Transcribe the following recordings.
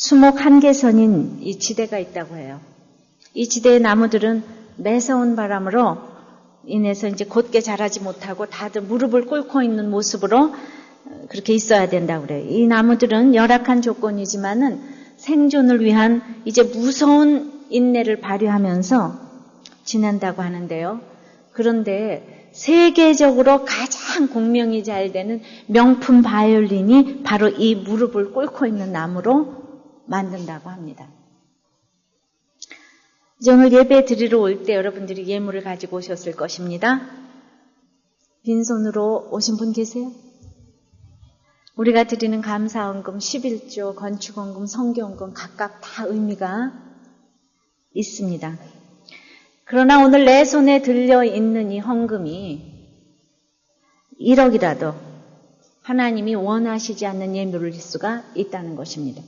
수목 한계선인 이 지대가 있다고 해요. 이 지대의 나무들은 매서운 바람으로 인해서 이제 곧게 자라지 못하고 다들 무릎을 꿇고 있는 모습으로 그렇게 있어야 된다고 그래요. 이 나무들은 열악한 조건이지만은 생존을 위한 이제 무서운 인내를 발휘하면서 지낸다고 하는데요. 그런데 세계적으로 가장 공명이 잘 되는 명품 바이올린이 바로 이 무릎을 꿇고 있는 나무로 만든다고 합니다. 이제 오늘 예배 드리러 올 때 여러분들이 예물을 가지고 오셨을 것입니다. 빈손으로 오신 분 계세요? 우리가 드리는 감사헌금, 11조, 건축헌금, 성교헌금 각각 다 의미가 있습니다. 그러나 오늘 내 손에 들려있는 이 헌금이 1억이라도 하나님이 원하시지 않는 예물일 수가 있다는 것입니다.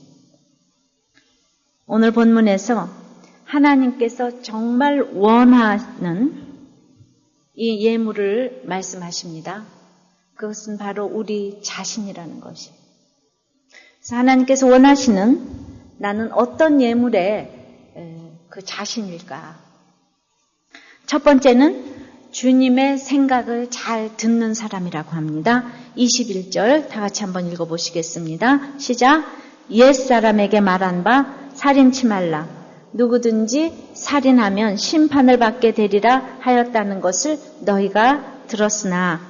오늘 본문에서 하나님께서 정말 원하는 이 예물을 말씀하십니다. 그것은 바로 우리 자신이라는 것이. 그래서 하나님께서 원하시는 나는 어떤 예물의 그 자신일까? 첫 번째는 주님의 생각을 잘 듣는 사람이라고 합니다. 21절 다 같이 한번 읽어보시겠습니다. 시작. 옛사람에게 말한 바 살인치 말라. 누구든지 살인하면 심판을 받게 되리라 하였다는 것을 너희가 들었으나.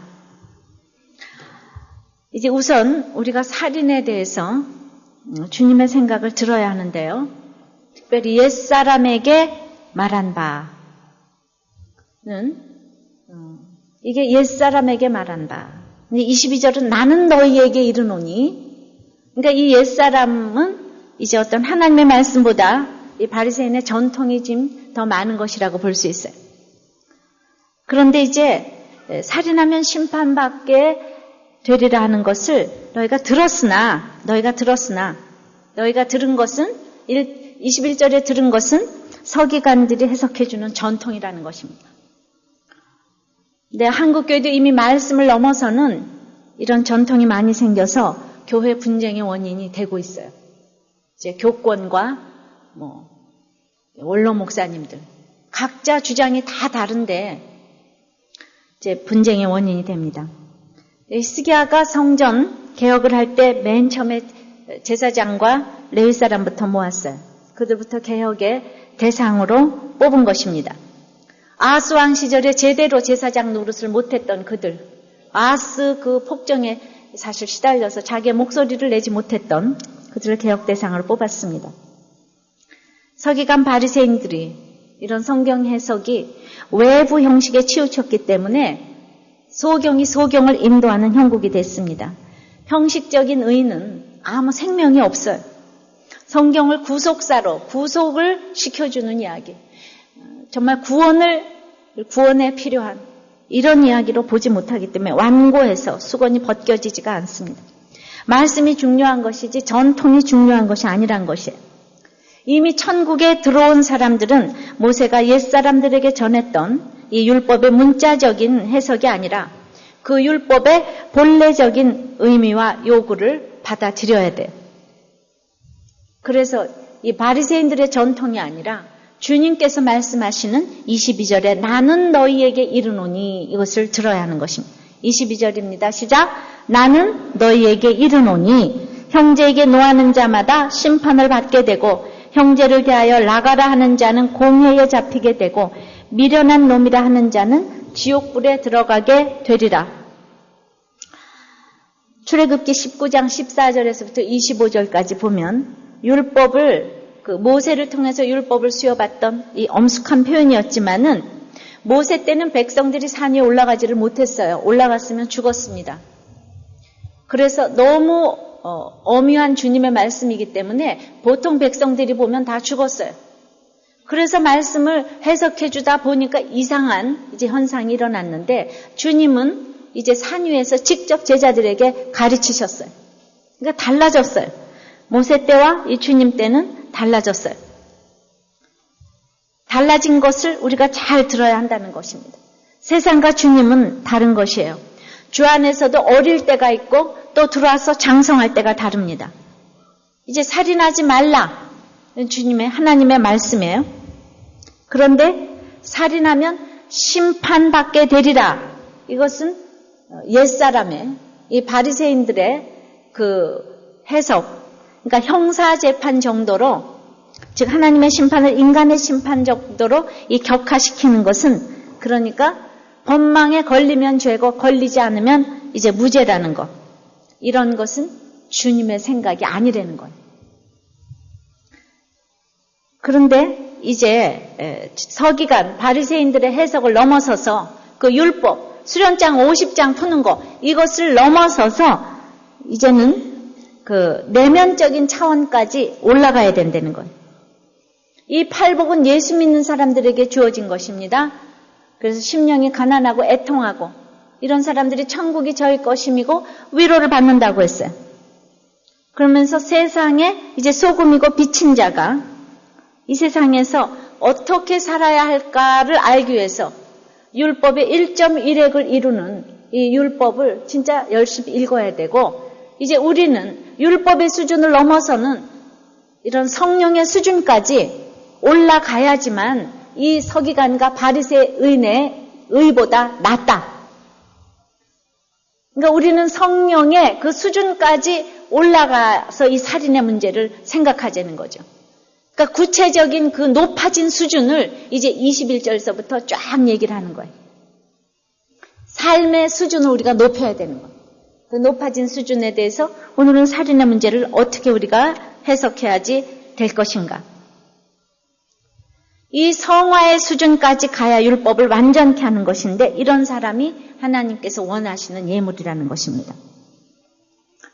이제 우선 우리가 살인에 대해서 주님의 생각을 들어야 하는데요. 특별히 옛사람에게 말한 바는 이게 옛사람에게 말한 바. 22절은 나는 너희에게 이르노니. 그러니까 이 옛사람은 이제 어떤 하나님의 말씀보다 이 바리새인의 전통이 지금 더 많은 것이라고 볼 수 있어요. 그런데 이제 살인하면 심판받게 되리라 하는 것을 너희가 들었으나 너희가 들은 것은 21절에 들은 것은 서기관들이 해석해주는 전통이라는 것입니다. 근데 한국교회도 이미 말씀을 넘어서는 이런 전통이 많이 생겨서 교회 분쟁의 원인이 되고 있어요. 이제 교권과 원로 목사님들 각자 주장이 다 다른데 이제 분쟁의 원인이 됩니다. 히스기야가 성전 개혁을 할 때 맨 처음에 제사장과 레위 사람부터 모았어요. 그들부터 개혁의 대상으로 뽑은 것입니다. 아하스 왕 시절에 제대로 제사장 노릇을 못했던 그들, 아하스 그 폭정에 사실 시달려서 자기의 목소리를 내지 못했던 그들을 개혁 대상으로 뽑았습니다. 서기관 바리새인들이 이런 성경 해석이 외부 형식에 치우쳤기 때문에 소경이 소경을 인도하는 형국이 됐습니다. 형식적인 의는 아무 생명이 없어요. 성경을 구속을 시켜주는 이야기, 정말 구원에 필요한 이런 이야기로 보지 못하기 때문에 완고해서 수건이 벗겨지지가 않습니다. 말씀이 중요한 것이지 전통이 중요한 것이 아니란 것이에요. 이미 천국에 들어온 사람들은 모세가 옛사람들에게 전했던 이 율법의 문자적인 해석이 아니라 그 율법의 본래적인 의미와 요구를 받아들여야 돼요. 그래서 이 바리새인들의 전통이 아니라 주님께서 말씀하시는 22절에 나는 너희에게 이르노니 이것을 들어야 하는 것입니다. 22절입니다. 시작. 나는 너희에게 이르노니 형제에게 노하는 자마다 심판을 받게 되고 형제를 대하여 나가라 하는 자는 공회에 잡히게 되고 미련한 놈이라 하는 자는 지옥불에 들어가게 되리라. 출애굽기 19장 14절에서부터 25절까지 보면 율법을 모세를 통해서 율법을 수여받던 이 엄숙한 표현이었지만은 모세 때는 백성들이 산 위에 올라가지를 못했어요. 올라갔으면 죽었습니다. 그래서 너무 엄유한 주님의 말씀이기 때문에 보통 백성들이 보면 다 죽었어요. 그래서 말씀을 해석해 주다 보니까 이상한 이제 현상이 일어났는데 주님은 이제 산 위에서 직접 제자들에게 가르치셨어요. 그러니까 달라졌어요. 모세 때와 이 주님 때는 달라졌어요. 달라진 것을 우리가 잘 들어야 한다는 것입니다. 세상과 주님은 다른 것이에요. 주 안에서도 어릴 때가 있고 또 들어와서 장성할 때가 다릅니다. 이제 살인하지 말라. 주님의 하나님의 말씀이에요. 그런데 살인하면 심판받게 되리라. 이것은 옛사람의 이 바리새인들의 그 해석, 그러니까 형사재판 정도로, 즉 하나님의 심판을 인간의 심판 정도로 이 격화시키는 것은, 그러니까 법망에 걸리면 죄고 걸리지 않으면 이제 무죄라는 것, 이런 것은 주님의 생각이 아니라는 거예요. 그런데 이제 서기관 바리새인들의 해석을 넘어서서 그 율법 수련장 50장 푸는 거, 이것을 넘어서서 이제는 그 내면적인 차원까지 올라가야 된다는 거예요. 이 팔복은 예수 믿는 사람들에게 주어진 것입니다. 그래서 심령이 가난하고 애통하고 이런 사람들이 천국이 저희 것임이고 위로를 받는다고 했어요. 그러면서 세상에 이제 소금이고 빛인 자가 이 세상에서 어떻게 살아야 할까를 알기 위해서 율법의 1.1핵을 이루는 이 율법을 진짜 열심히 읽어야 되고, 이제 우리는 율법의 수준을 넘어서는 이런 성령의 수준까지 올라가야지만 이 서기관과 바리새인의 의보다 낫다. 그러니까 우리는 성령의 그 수준까지 올라가서 이 살인의 문제를 생각하자는 거죠. 그러니까 구체적인 그 높아진 수준을 이제 21절서부터 쫙 얘기를 하는 거예요. 삶의 수준을 우리가 높여야 되는 거예요. 그 높아진 수준에 대해서 오늘은 살인의 문제를 어떻게 우리가 해석해야지 될 것인가. 이 성화의 수준까지 가야 율법을 완전케 하는 것인데, 이런 사람이 하나님께서 원하시는 예물이라는 것입니다.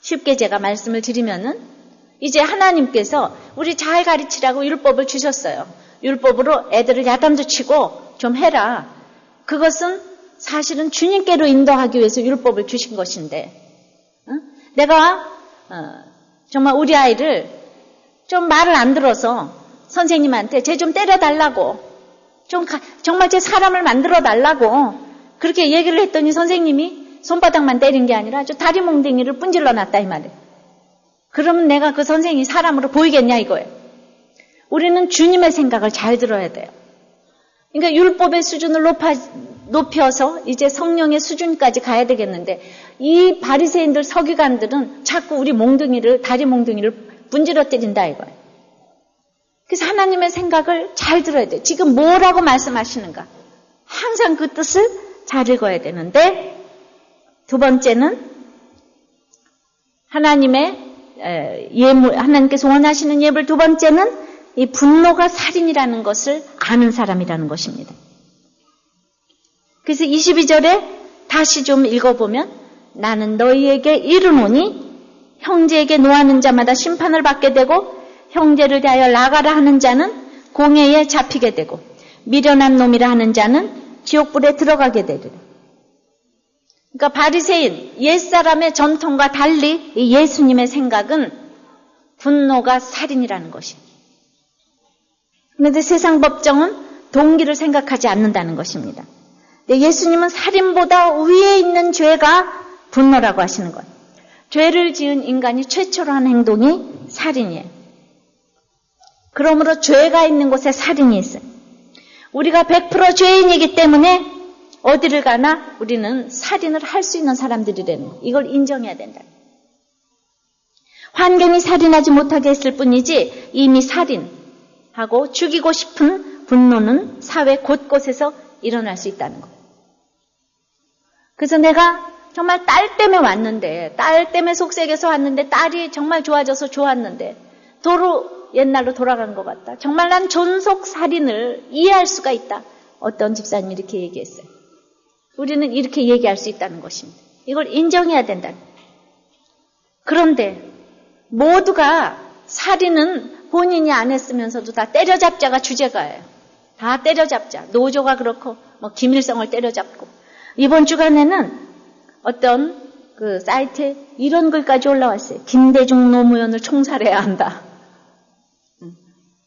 쉽게 제가 말씀을 드리면은, 이제 하나님께서 우리 잘 가르치라고 율법을 주셨어요. 율법으로 애들을 야단도 치고 좀 해라. 그것은 사실은 주님께로 인도하기 위해서 율법을 주신 것인데, 내가 정말 우리 아이를 좀 말을 안 들어서 선생님한테 쟤 좀 때려달라고, 정말 쟤 사람을 만들어달라고 그렇게 얘기를 했더니 선생님이 손바닥만 때린 게 아니라 저 다리 몽둥이를 분질러 놨다 이 말이에요. 그러면 내가 그 선생이 사람으로 보이겠냐 이거예요. 우리는 주님의 생각을 잘 들어야 돼요. 그러니까 율법의 수준을 높여서 이제 성령의 수준까지 가야 되겠는데, 이 바리새인들 서기관들은 자꾸 우리 다리 몽둥이를 분질러 때린다 이거예요. 그래서 하나님의 생각을 잘 들어야 돼요. 지금 뭐라고 말씀하시는가. 항상 그 뜻을 잘 읽어야 되는데, 두 번째는 하나님께서 원하시는 예물, 두 번째는 이 분노가 살인이라는 것을 아는 사람이라는 것입니다. 그래서 22절에 다시 좀 읽어보면, 나는 너희에게 이르노니 형제에게 노하는 자마다 심판을 받게 되고 형제를 대하여 나가라 하는 자는 공회에 잡히게 되고 미련한 놈이라 하는 자는 지옥불에 들어가게 되리라. 그러니까 바리새인 옛사람의 전통과 달리 예수님의 생각은 분노가 살인이라는 것이에요. 그런데 세상 법정은 동기를 생각하지 않는다는 것입니다. 예수님은 살인보다 위에 있는 죄가 분노라고 하시는 거예요. 죄를 지은 인간이 최초로 하는 행동이 살인이에요. 그러므로 죄가 있는 곳에 살인이 있어요. 우리가 100% 죄인이기 때문에 어디를 가나 우리는 살인을 할 수 있는 사람들이라는 거예요. 이걸 인정해야 된다. 환경이 살인하지 못하게 했을 뿐이지 이미 살인하고 죽이고 싶은 분노는 사회 곳곳에서 일어날 수 있다는 거예요. 그래서 내가 정말 딸 때문에 왔는데, 딸 때문에 속색에서 왔는데, 딸이 정말 좋아져서 좋았는데 도로 옛날로 돌아간 것 같다. 정말 난 존속살인을 이해할 수가 있다. 어떤 집사님이 이렇게 얘기했어요. 우리는 이렇게 얘기할 수 있다는 것입니다. 이걸 인정해야 된다. 그런데 모두가 살인은 본인이 안 했으면서도 다 때려잡자가 주제가예요. 다 때려잡자. 노조가 그렇고 김일성을 때려잡고, 이번 주간에는 어떤 그 사이트에 이런 글까지 올라왔어요. 김대중 노무현을 총살해야 한다.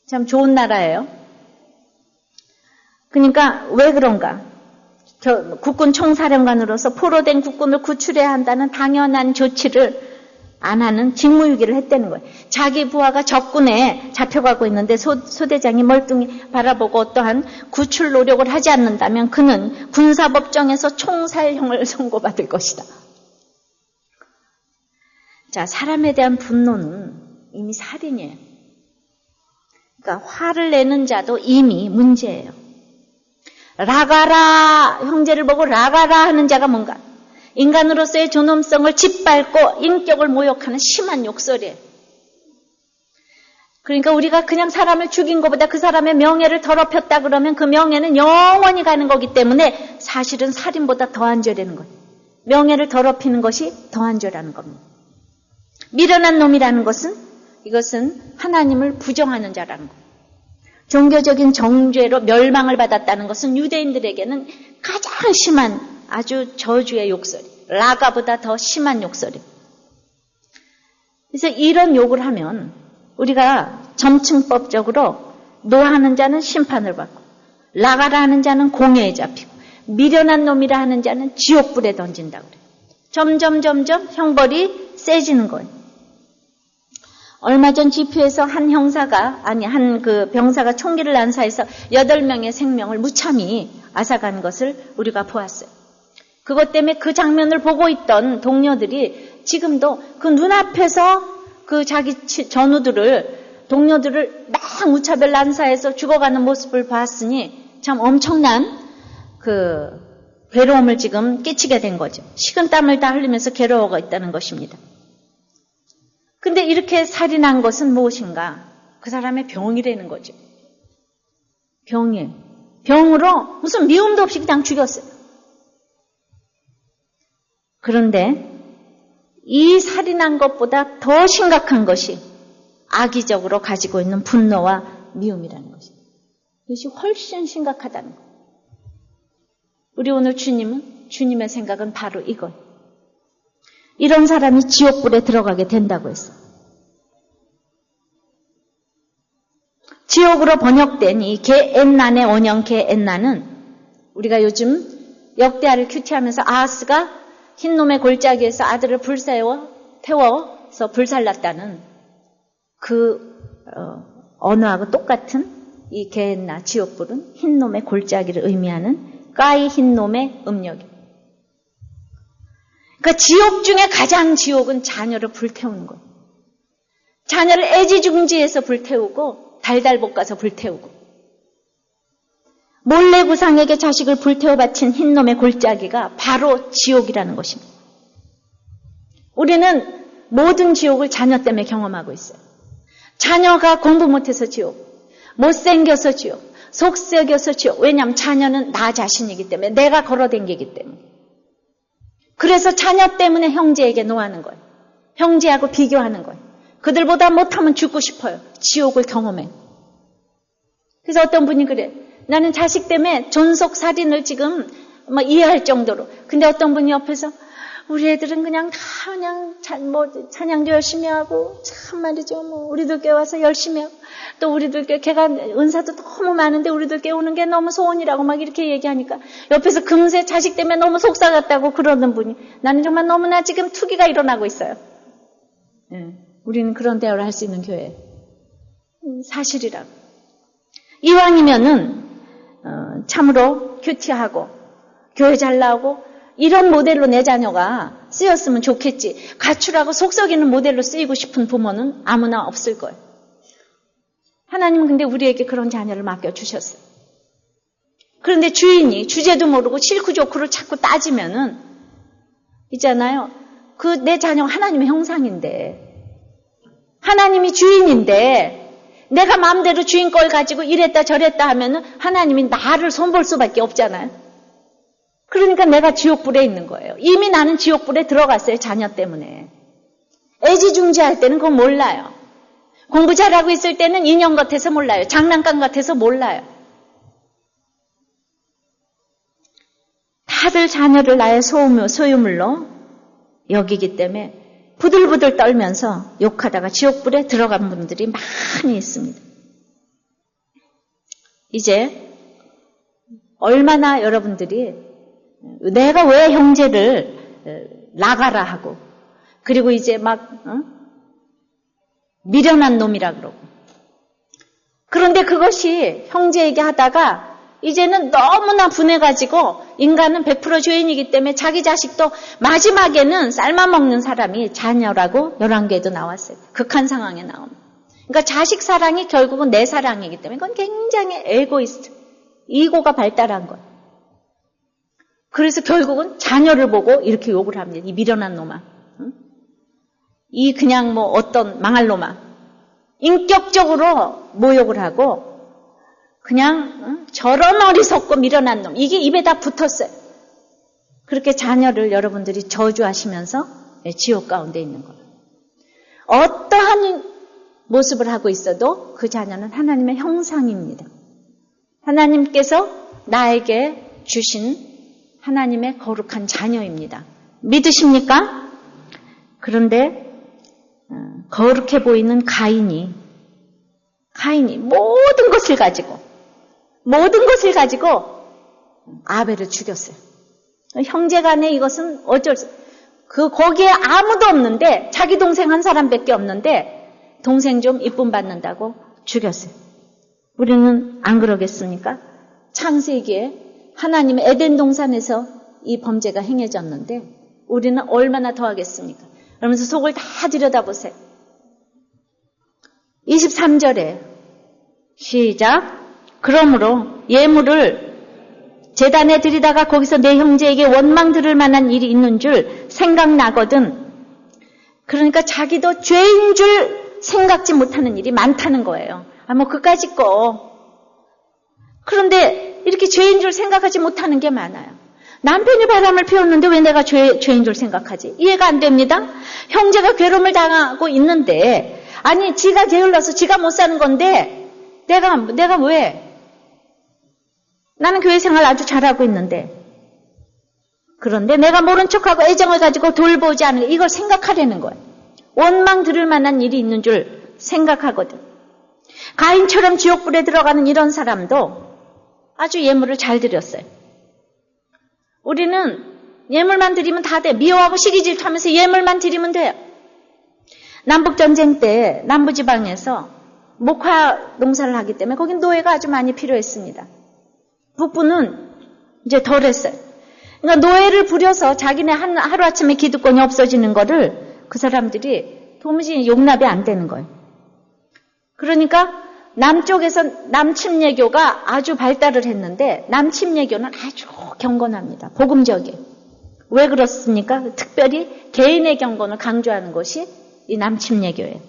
참 좋은 나라예요. 그러니까 왜 그런가? 국군 총사령관으로서 포로된 국군을 구출해야 한다는 당연한 조치를 안 하는 직무유기를 했다는 거예요. 자기 부하가 적군에 잡혀가고 있는데 소대장이 멀뚱히 바라보고 어떠한 구출 노력을 하지 않는다면 그는 군사법정에서 총살형을 선고받을 것이다. 자, 사람에 대한 분노는 이미 살인이에요. 그러니까 화를 내는 자도 이미 문제예요. 라가라, 형제를 보고 라가라 하는 자가 뭔가? 인간으로서의 존엄성을 짓밟고 인격을 모욕하는 심한 욕설이에요. 그러니까 우리가 그냥 사람을 죽인 것보다 그 사람의 명예를 더럽혔다 그러면 그 명예는 영원히 가는 거기 때문에 사실은 살인보다 더한 죄라는 거예요. 명예를 더럽히는 것이 더한 죄라는 겁니다. 미련한 놈이라는 것은 이것은 하나님을 부정하는 자라는 거예요. 종교적인 정죄로 멸망을 받았다는 것은 유대인들에게는 가장 심한 아주 저주의 욕설이, 라가보다 더 심한 욕설이. 그래서 이런 욕을 하면 우리가 점층법적으로 노하는 자는 심판을 받고 라가라 하는 자는 공회에 잡히고 미련한 놈이라 하는 자는 지옥불에 던진다고 그래요. 점점 형벌이 세지는 거예요. 얼마 전 지표에서 한 병사가 총기를 난사해서 8명의 생명을 무참히 앗아간 것을 우리가 보았어요. 그것 때문에 그 장면을 보고 있던 동료들이 지금도 그 눈앞에서 그 자기 동료들을 막 무차별 난사해서 죽어가는 모습을 봤으니 참 엄청난 그 괴로움을 지금 끼치게 된 거죠. 식은땀을 다 흘리면서 괴로워가 있다는 것입니다. 근데 이렇게 살인한 것은 무엇인가? 그 사람의 병이라는 거죠. 병이에요. 병으로 무슨 미움도 없이 그냥 죽였어요. 그런데 이 살인한 것보다 더 심각한 것이 악의적으로 가지고 있는 분노와 미움이라는 것이에요. 이것이 훨씬 심각하다는 거예요. 우리 오늘 주님의 생각은 바로 이거예요. 이런 사람이 지옥불에 들어가게 된다고 했어요. 지옥으로 번역된 이 게엔난의 원형 게엔난은 우리가 요즘 역대하를 큐티하면서 아하스가 흰놈의 골짜기에서 아들을 태워서 불살랐다는 그 언어하고 똑같은 이 게엔나 지옥불은 흰놈의 골짜기를 의미하는 까이 흰놈의 음력이에요. 그러니까 지옥 중에 가장 지옥은 자녀를 불태우는 거예요. 자녀를 애지중지해서 불태우고 달달 볶아서 불태우고 몰래 구상에게 자식을 불태워 바친 흰놈의 골짜기가 바로 지옥이라는 것입니다. 우리는 모든 지옥을 자녀 때문에 경험하고 있어요. 자녀가 공부 못해서 지옥, 못생겨서 지옥, 속썩여서 지옥. 왜냐하면 자녀는 나 자신이기 때문에, 내가 걸어댕기기 때문에. 그래서 자녀 때문에 형제에게 노하는 거예요. 형제하고 비교하는 거예요. 그들보다 못하면 죽고 싶어요. 지옥을 경험해요. 그래서 어떤 분이 그래. 나는 자식 때문에 존속살인을 지금 이해할 정도로. 근데 어떤 분이 옆에서 우리 애들은 그냥 찬양도 열심히 하고, 참 말이죠. 우리들 교회 와서 열심히 하고, 또 우리들 교회 걔가 은사도 너무 많은데 우리들 교회 오는 게 너무 소원이라고 막 이렇게 얘기하니까 옆에서 금세 자식 때문에 너무 속상했다고 그러는 분이 나는 정말 너무나 지금 투기가 일어나고 있어요. 우리는 그런 대화를 할 수 있는 교회. 사실이라고. 이왕이면은 참으로 큐티하고 교회 잘 나오고 이런 모델로 내 자녀가 쓰였으면 좋겠지. 가출하고 속썩이는 모델로 쓰이고 싶은 부모는 아무나 없을 거예요. 하나님은 근데 우리에게 그런 자녀를 맡겨주셨어요. 그런데 주인이 주제도 모르고 싫고 좋고를 자꾸 따지면은 있잖아요. 그 내 자녀가 하나님의 형상인데 하나님이 주인인데 내가 마음대로 주인 걸 가지고 이랬다 저랬다 하면은 하나님이 나를 손볼 수밖에 없잖아요. 그러니까 내가 지옥불에 있는 거예요. 이미 나는 지옥불에 들어갔어요. 자녀 때문에. 애지중지할 때는 그건 몰라요. 공부 잘하고 있을 때는 인형 같아서 몰라요. 장난감 같아서 몰라요. 다들 자녀를 나의 소유물로 여기기 때문에 부들부들 떨면서 욕하다가 지옥불에 들어간 분들이 많이 있습니다. 이제 얼마나 여러분들이 내가 왜 형제를 나가라 하고 그리고 이제 막 미련한 놈이라 그러고. 그런데 그것이 형제에게 하다가 이제는 너무나 분해가지고 인간은 100% 죄인이기 때문에 자기 자식도 마지막에는 삶아먹는 사람이 자녀라고 열왕기에도 나왔어요. 극한 상황에 나옵니다. 그러니까 자식 사랑이 결국은 내 사랑이기 때문에 그건 굉장히 에고이스트, 이고가 발달한 거예요. 그래서 결국은 자녀를 보고 이렇게 욕을 합니다. 이 미련한 놈아. 이 그냥 뭐 어떤 망할 놈아. 인격적으로 모욕을 하고 그냥 저런 어리석고 미련한 놈. 이게 입에 다 붙었어요. 그렇게 자녀를 여러분들이 저주하시면서 지옥 가운데 있는 거예요. 어떠한 모습을 하고 있어도 그 자녀는 하나님의 형상입니다. 하나님께서 나에게 주신 하나님의 거룩한 자녀입니다. 믿으십니까? 그런데 거룩해 보이는 가인이 모든 것을 가지고 아벨을 죽였어요. 형제간에 이것은 어쩔 수 거기에 아무도 없는데 자기 동생 한 사람밖에 없는데 동생 좀 이쁨 받는다고 죽였어요. 우리는 안 그러겠습니까? 창세기에 하나님의 에덴 동산에서 이 범죄가 행해졌는데 우리는 얼마나 더 하겠습니까? 그러면서 속을 다 들여다보세요. 23절에 시작. 그러므로 예물을 제단에 드리다가 거기서 내 형제에게 원망 들을 만한 일이 있는 줄 생각나거든. 그러니까 자기도 죄인 줄 생각지 못하는 일이 많다는 거예요. 뭐 그까짓 거. 그런데 이렇게 죄인 줄 생각하지 못하는 게 많아요. 남편이 바람을 피웠는데 왜 내가 죄인 줄 생각하지? 이해가 안 됩니다. 형제가 괴로움을 당하고 있는데 아니 지가 게을러서 지가 못 사는 건데 내가 왜? 나는 교회 생활 아주 잘하고 있는데 그런데 내가 모른 척하고 애정을 가지고 돌보지 않는 이걸 생각하려는 거예요. 원망 들을 만한 일이 있는 줄 생각하거든. 가인처럼 지옥불에 들어가는 이런 사람도 아주 예물을 잘 드렸어요. 우리는 예물만 드리면 다 돼. 미워하고 시기 질투하면서 예물만 드리면 돼요. 남북전쟁 때 남부지방에서 목화 농사를 하기 때문에 거긴 노예가 아주 많이 필요했습니다. 북부는 이제 덜 했어요. 그러니까 노예를 부려서 자기네 하루아침에 기득권이 없어지는 거를 그 사람들이 도무지 용납이 안 되는 거예요. 그러니까 남쪽에서 남침례교가 아주 발달을 했는데 남침례교는 아주 경건합니다. 복음적이에요. 왜 그렇습니까? 특별히 개인의 경건을 강조하는 것이 이 남침례교예요.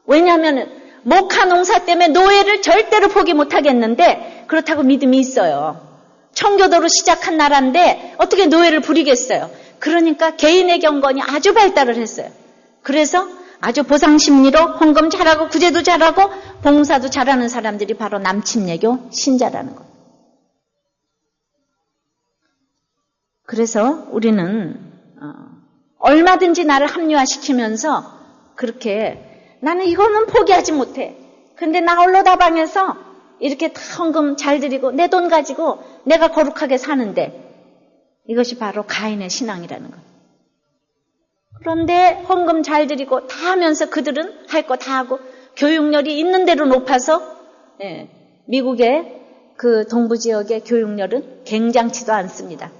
왜냐하면 목화 농사 때문에 노예를 절대로 포기 못하겠는데 그렇다고 믿음이 있어요. 청교도로 시작한 나라인데 어떻게 노예를 부리겠어요. 그러니까 개인의 경건이 아주 발달을 했어요. 그래서 아주 보상심리로 헌금 잘하고 구제도 잘하고 봉사도 잘하는 사람들이 바로 남침례교 신자라는 거예요. 그래서 우리는 얼마든지 나를 합리화시키면서 그렇게 나는 이거는 포기하지 못해. 근데 나 홀로 다방에서 이렇게 다 헌금 잘 드리고 내 돈 가지고 내가 거룩하게 사는데 이것이 바로 가인의 신앙이라는 거예요. 그런데 헌금 잘 드리고 다 하면서 그들은 할 거 다 하고 교육열이 있는 대로 높아서 미국의 그 동부 지역의 교육열은 굉장치도 않습니다.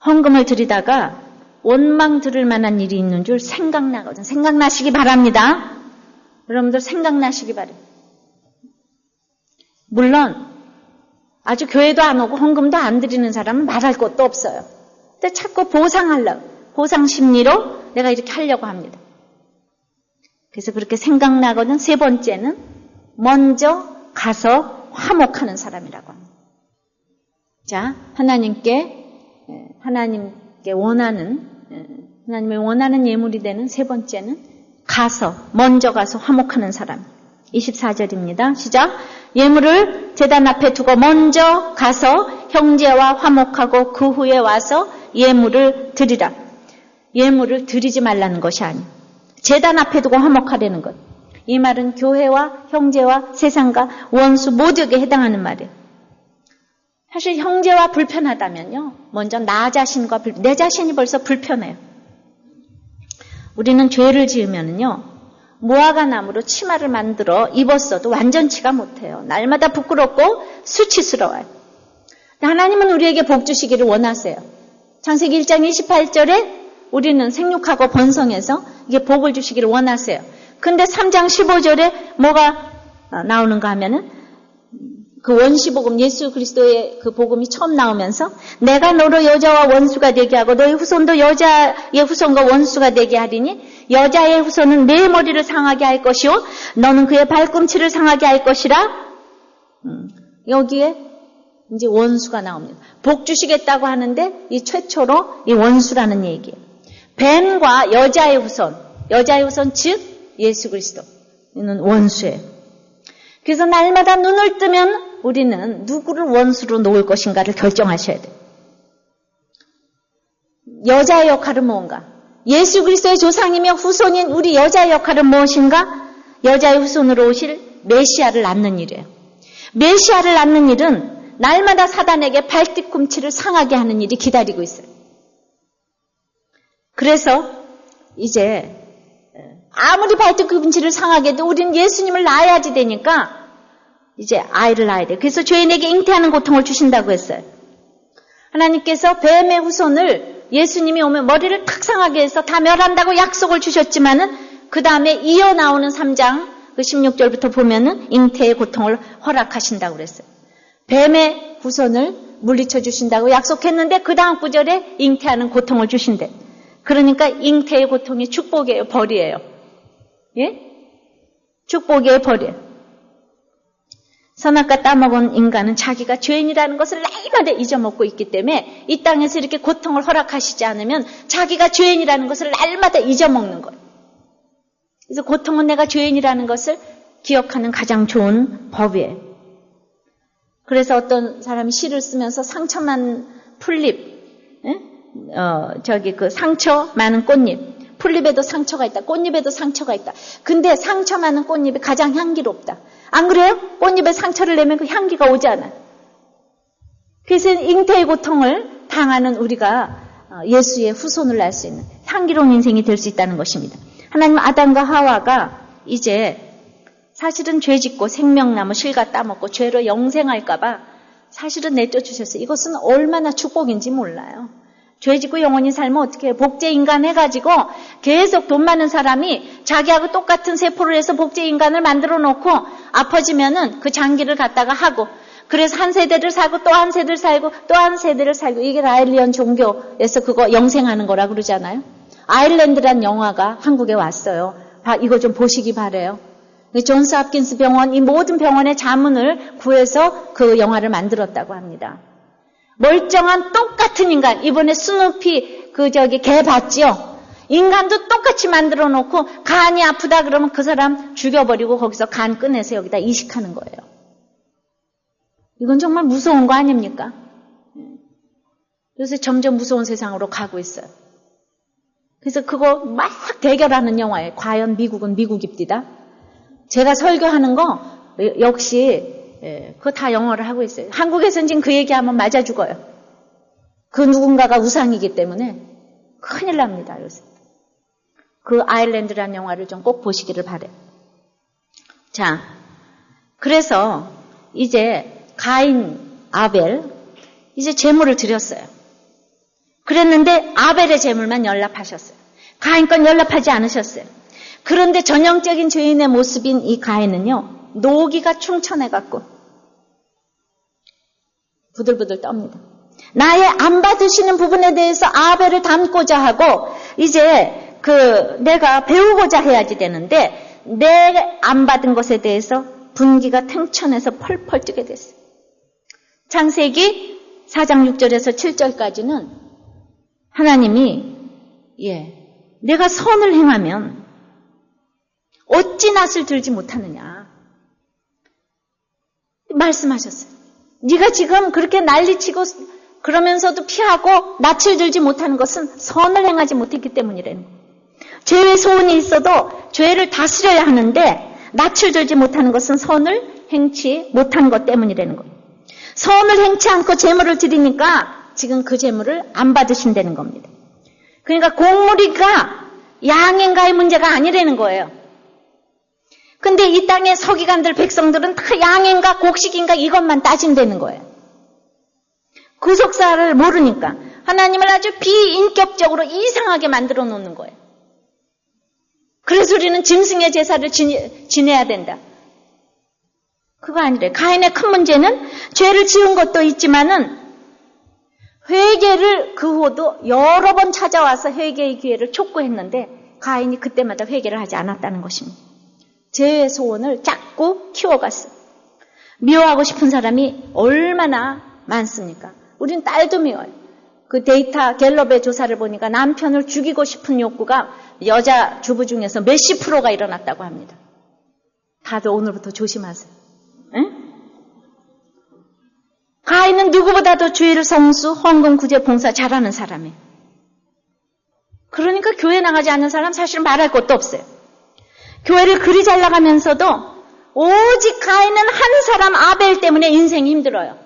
헌금을 드리다가 원망 들을 만한 일이 있는 줄 생각나거든. 생각나시기 바랍니다. 여러분들 생각나시기 바랍니다. 물론 아주 교회도 안 오고 헌금도 안 드리는 사람은 말할 것도 없어요. 근데 자꾸 보상 심리로 내가 이렇게 하려고 합니다. 그래서 그렇게 생각나거든. 세 번째는 먼저 가서 화목하는 사람이라고 합니다. 자, 하나님께 하나님의 원하는 예물이 되는 세 번째는 먼저 가서 화목하는 사람. 24절입니다. 시작. 예물을 제단 앞에 두고 먼저 가서 형제와 화목하고 그 후에 와서 예물을 드리라. 예물을 드리지 말라는 것이 아니에요. 제단 앞에 두고 화목하려는 것. 이 말은 교회와 형제와 세상과 원수 모두에게 해당하는 말이에요. 사실 형제와 불편하다면요. 먼저 나 자신과 내 자신이 벌써 불편해요. 우리는 죄를 지으면은요. 무화과 나무로 치마를 만들어 입었어도 완전치가 못해요. 날마다 부끄럽고 수치스러워요. 하나님은 우리에게 복 주시기를 원하세요. 창세기 1장 28절에 우리는 생육하고 번성해서 이게 복을 주시기를 원하세요. 근데 3장 15절에 뭐가 나오는가 하면은 그 원시복음 예수 그리스도의 그 복음이 처음 나오면서 내가 너로 여자와 원수가 되게 하고 너의 후손도 여자의 후손과 원수가 되게 하리니 여자의 후손은 내 머리를 상하게 할 것이요 너는 그의 발꿈치를 상하게 할 것이라. 여기에 이제 원수가 나옵니다. 복 주시겠다고 하는데 이 최초로 이 원수라는 얘기예요. 뱀과 여자의 후손 즉 예수 그리스도는 원수예요. 그래서 날마다 눈을 뜨면 우리는 누구를 원수로 놓을 것인가를 결정하셔야 돼요. 여자의 역할은 뭔가? 예수 그리스도의 조상이며 후손인 우리 여자의 역할은 무엇인가? 여자의 후손으로 오실 메시아를 낳는 일이에요. 메시아를 낳는 일은 날마다 사단에게 발뒤꿈치를 상하게 하는 일이 기다리고 있어요. 그래서 이제 아무리 발뒤꿈치를 상하게 해도 우리는 예수님을 낳아야지 되니까 이제 아이를 낳아야 돼요. 그래서 죄인에게 잉태하는 고통을 주신다고 했어요. 하나님께서 뱀의 후손을 예수님이 오면 머리를 탁 상하게 해서 다 멸한다고 약속을 주셨지만은 그 다음에 이어나오는 3장 그 16절부터 보면은 잉태의 고통을 허락하신다고 그랬어요. 뱀의 후손을 물리쳐 주신다고 약속했는데 그 다음 구절에 잉태하는 고통을 주신대. 그러니까 잉태의 고통이 축복이에요, 벌이에요. 예? 축복이에요, 벌이에요. 선악과 따먹은 인간은 자기가 죄인이라는 것을 날마다 잊어먹고 있기 때문에 이 땅에서 이렇게 고통을 허락하시지 않으면 자기가 죄인이라는 것을 날마다 잊어먹는 거예요. 그래서 고통은 내가 죄인이라는 것을 기억하는 가장 좋은 법이에요. 그래서 어떤 사람이 시를 쓰면서 상처만 풀잎, 그 상처 많은 꽃잎, 풀잎에도 상처가 있다, 꽃잎에도 상처가 있다. 근데 상처 많은 꽃잎이 가장 향기롭다. 안 그래요? 꽃잎에 상처를 내면 그 향기가 오지 않아요. 그래서 잉태의 고통을 당하는 우리가 예수의 후손을 낳을 수 있는 향기로운 인생이 될 수 있다는 것입니다. 하나님 아담과 하와가 이제 사실은 죄짓고 생명나무 실과 따먹고 죄로 영생할까 봐 사실은 내쫓으셨어요. 이것은 얼마나 축복인지 몰라요. 죄짓고 영원히 살면 어떻게 해요? 복제인간 해가지고 계속 돈 많은 사람이 자기하고 똑같은 세포를 해서 복제인간을 만들어 놓고 아파지면은 그 장기를 갖다가 하고 그래서 한 세대를 살고 또 한 세대를 살고 또 한 세대를 살고 이게 라일리언 종교에서 그거 영생하는 거라 그러잖아요. 아일랜드란 영화가 한국에 왔어요. 이거 좀 보시기 바래요. 존스 홉킨스 병원 이 모든 병원의 자문을 구해서 그 영화를 만들었다고 합니다. 멀쩡한 똑같은 인간, 이번에 스누피 개 봤지요? 인간도 똑같이 만들어 놓고 간이 아프다 그러면 그 사람 죽여버리고 거기서 간 꺼내서 여기다 이식하는 거예요. 이건 정말 무서운 거 아닙니까? 요새 점점 무서운 세상으로 가고 있어요. 그래서 그거 막 대결하는 영화예요. 과연 미국은 미국입니다. 제가 설교하는 거 역시 그거 다 영어를 하고 있어요. 한국에서는 지금 그 얘기하면 맞아 죽어요. 그 누군가가 우상이기 때문에 큰일 납니다, 요새. 그 아일랜드라는 영화를 좀 꼭 보시기를 바래요. 자, 그래서 이제 가인, 아벨, 이제 제물을 드렸어요. 그랬는데 아벨의 제물만 연락하셨어요. 가인 건 연락하지 않으셨어요. 그런데 전형적인 죄인의 모습인 이 가인은요, 노기가 충천해갖고 부들부들 떱니다. 나의 안 받으시는 부분에 대해서 아벨을 담고자 하고 이제 내가 배우고자 해야지 되는데 내 안 받은 것에 대해서 분기가 탱천해서 펄펄 뛰게 됐어요. 창세기 4장 6절에서 7절까지는 하나님이 내가 선을 행하면 어찌 낯을 들지 못하느냐 말씀하셨어요. 네가 지금 그렇게 난리치고 그러면서도 피하고 낯을 들지 못하는 것은 선을 행하지 못했기 때문이라는 거예요. 죄의 소원이 있어도 죄를 다스려야 하는데 낯을 들지 못하는 것은 선을 행치 못한 것 때문이라는 거예요. 선을 행치 않고 제물을 드리니까 지금 그 제물을 안 받으신다는 겁니다. 그러니까 곡물이가 양인가의 문제가 아니라는 거예요. 근데 이 땅의 서기관들, 백성들은 다 양인가 곡식인가 이것만 따진다는 거예요. 구속사를 모르니까 하나님을 아주 비인격적으로 이상하게 만들어 놓는 거예요. 그래서 우리는 짐승의 제사를 지내야 된다. 그거 아니래. 가인의 큰 문제는 죄를 지은 것도 있지만은 회개를 그 후도 여러 번 찾아와서 회개의 기회를 촉구했는데 가인이 그때마다 회개를 하지 않았다는 것입니다. 죄의 소원을 자꾸 키워갔어요. 미워하고 싶은 사람이 얼마나 많습니까? 우린 딸도 미워요. 그 데이터 갤럽의 조사를 보니까 남편을 죽이고 싶은 욕구가 여자 주부 중에서 몇십 프로가 일어났다고 합니다. 다들 오늘부터 조심하세요. 응? 가인은 누구보다도 주일 성수, 헌금, 구제, 봉사 잘하는 사람이에요. 그러니까 교회 나가지 않는 사람 사실 말할 것도 없어요. 교회를 그리 잘 나가면서도 오직 가인은 한 사람 아벨 때문에 인생이 힘들어요.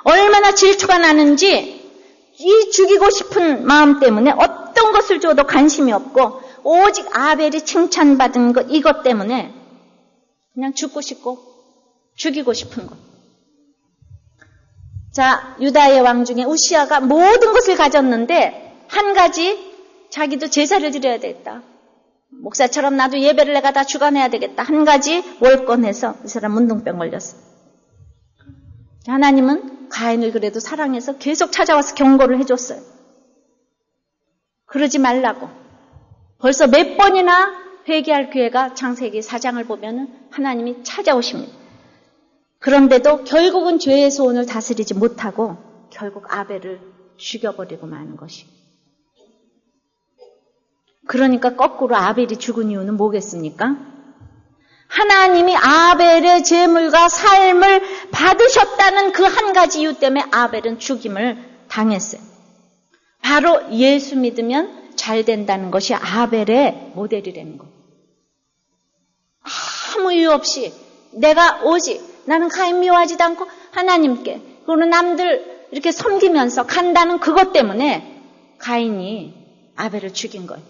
얼마나 질투가 나는지 이 죽이고 싶은 마음 때문에 어떤 것을 줘도 관심이 없고 오직 아벨이 칭찬받은 것 이것 때문에 그냥 죽고 싶고 죽이고 싶은 것. 자, 유다의 왕 중에 우시아가 모든 것을 가졌는데 한 가지 자기도 제사를 드려야 되겠다. 목사처럼 나도 예배를 내가 다 주관해야 되겠다. 한 가지 월권해서 이 사람 문둥병 걸렸어. 하나님은 가인을 그래도 사랑해서 계속 찾아와서 경고를 해줬어요. 그러지 말라고. 벌써 몇 번이나 회개할 기회가 창세기 4장을 보면 하나님이 찾아오십니다. 그런데도 결국은 죄의 소원을 다스리지 못하고 결국 아벨을 죽여버리고 마는 것이. 그러니까 거꾸로 아벨이 죽은 이유는 뭐겠습니까? 하나님이 아벨의 제물과 삶을 받으셨다는 그 한 가지 이유 때문에 아벨은 죽임을 당했어요. 바로 예수 믿으면 잘 된다는 것이 아벨의 모델이라는 거예요. 아무 이유 없이 내가 오직 나는 가인 미워하지도 않고 하나님께 그리고 남들 이렇게 섬기면서 간다는 그것 때문에 가인이 아벨을 죽인 거예요.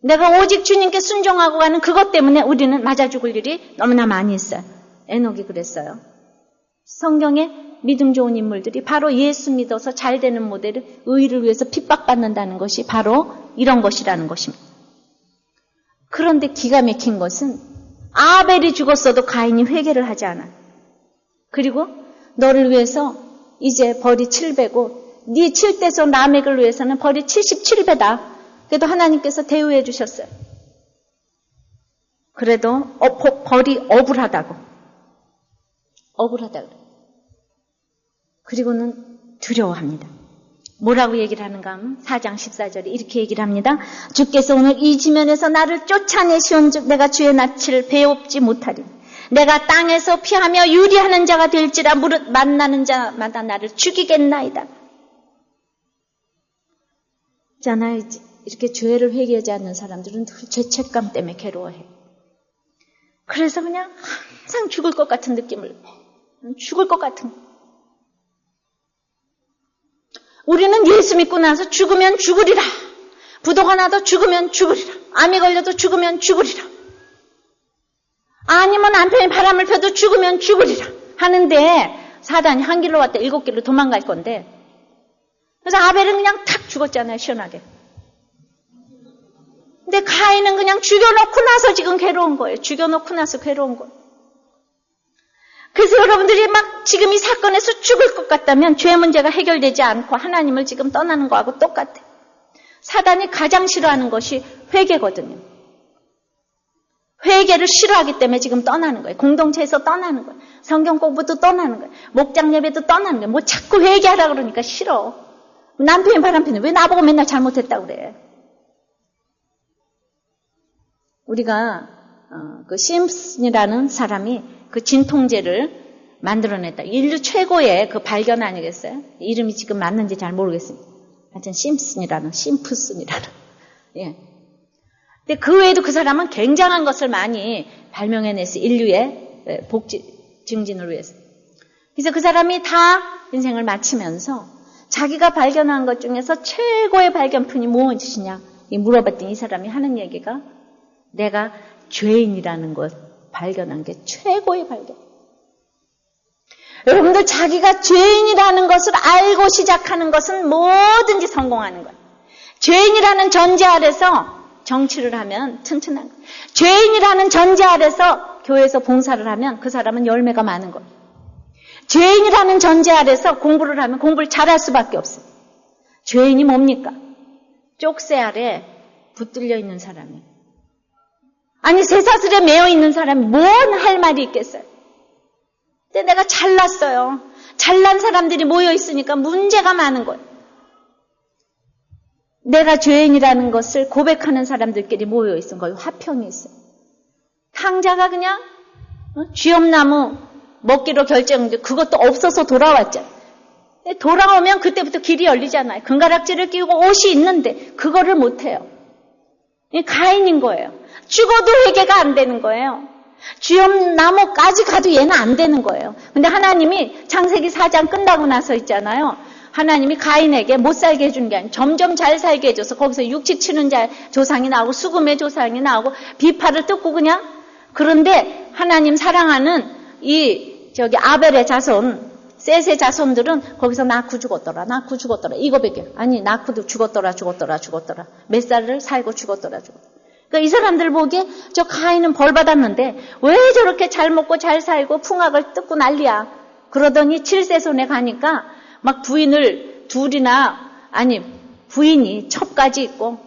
내가 오직 주님께 순종하고 가는 그것 때문에 우리는 맞아 죽을 일이 너무나 많이 있어요. 에녹이 그랬어요. 성경에 믿음 좋은 인물들이 바로 예수 믿어서 잘 되는 모델을 의를 위해서 핍박받는다는 것이 바로 이런 것이라는 것입니다. 그런데 기가 막힌 것은 아벨이 죽었어도 가인이 회개를 하지 않아요. 그리고 너를 위해서 이제 벌이 7배고 네 7대손 라멕을 위해서는 벌이 77배다. 그래도 하나님께서 대우해 주셨어요. 그래도 벌이 억울하다고. 억울하다고. 그리고는 두려워합니다. 뭐라고 얘기를 하는가 하면 4장 14절에 이렇게 얘기를 합니다. 주께서 오늘 이 지면에서 나를 쫓아내시온 즉 내가 주의 낯을 배웁지 못하리. 내가 땅에서 피하며 유리하는 자가 될지라 무릇 만나는 자마다 나를 죽이겠나이다. 있잖아요. 이렇게 죄를 회개하지 않는 사람들은 죄책감 때문에 괴로워해. 그래서 그냥 항상 죽을 것 같은 느낌을, 죽을 것 같은. 우리는 예수 믿고 나서 죽으면 죽으리라. 부도가 나도 죽으면 죽으리라. 암이 걸려도 죽으면 죽으리라. 아니면 남편이 바람을 펴도 죽으면 죽으리라. 하는데 사단이 한 길로 왔다 7길로 도망갈 건데 그래서 아벨은 그냥 탁 죽었잖아요. 시원하게. 근데 가인은 그냥 죽여놓고 나서 지금 괴로운 거예요. 죽여놓고 나서 괴로운 거예요. 그래서 여러분들이 막 지금 이 사건에서 죽을 것 같다면 죄 문제가 해결되지 않고 하나님을 지금 떠나는 거하고 똑같아요. 사단이 가장 싫어하는 것이 회개거든요. 회개를 싫어하기 때문에 지금 떠나는 거예요. 공동체에서 떠나는 거예요. 성경 공부도 떠나는 거예요. 목장 예배도 떠나는 거예요. 뭐 자꾸 회개하라 그러니까 싫어. 남편이 바람피는 왜 나보고 맨날 잘못했다고 그래. 우리가 그 심슨이라는 사람이 그 진통제를 만들어냈다. 인류 최고의 그 발견 아니겠어요? 이름이 지금 맞는지 잘 모르겠습니다. 하여튼 심슨이라는. 예. 근데 그 외에도 그 사람은 굉장한 것을 많이 발명해냈어요. 인류의 복지 증진을 위해서. 그래서 그 사람이 다 인생을 마치면서 자기가 발견한 것 중에서 최고의 발견품이 무엇이냐 물어봤더니 이 사람이 하는 얘기가 내가 죄인이라는 것 발견한 게 최고의 발견. 여러분들 자기가 죄인이라는 것을 알고 시작하는 것은 뭐든지 성공하는 거예요. 죄인이라는 전제 아래서 정치를 하면 튼튼한 거예요. 죄인이라는 전제 아래서 교회에서 봉사를 하면 그 사람은 열매가 많은 거예요. 죄인이라는 전제 아래서 공부를 하면 공부를 잘할 수밖에 없어요. 죄인이 뭡니까? 쪽새 아래 붙들려 있는 사람이에요. 아니 쇠사슬에 매여 있는 사람이 뭔 할 말이 있겠어요? 근데 내가 잘났어요. 잘난 사람들이 모여 있으니까 문제가 많은 거예요. 내가 죄인이라는 것을 고백하는 사람들끼리 모여 있은 거예요. 화평이 있어요. 탕자가 그냥 쥐엄나무 먹기로 결정돼 그것도 없어서 돌아왔죠. 돌아오면 그때부터 길이 열리잖아요. 금가락지를 끼우고 옷이 있는데 그거를 못해요. 가인인 거예요. 죽어도 회개가 안 되는 거예요. 쥐엄나무까지 가도 얘는 안 되는 거예요. 근데 하나님이 창세기 4장 끝나고 나서 있잖아요. 하나님이 가인에게 못 살게 해주는 게 아니라 점점 잘 살게 해줘서 거기서 육치 치는 자 조상이 나오고 수금의 조상이 나오고 비파를 뜯고 그냥 그런데 하나님 사랑하는 아벨의 자손 셋의 자손들은 거기서 낳고 죽었더라 이거밖에 아니 낳고도 죽었더라 몇 살을 살고 죽었더라. 그러니까 이 사람들 보기에 저 가인은 벌 받았는데 왜 저렇게 잘 먹고 잘 살고 풍악을 뜯고 난리야. 그러더니 7세손에 가니까 막 부인을 부인이 첩까지 있고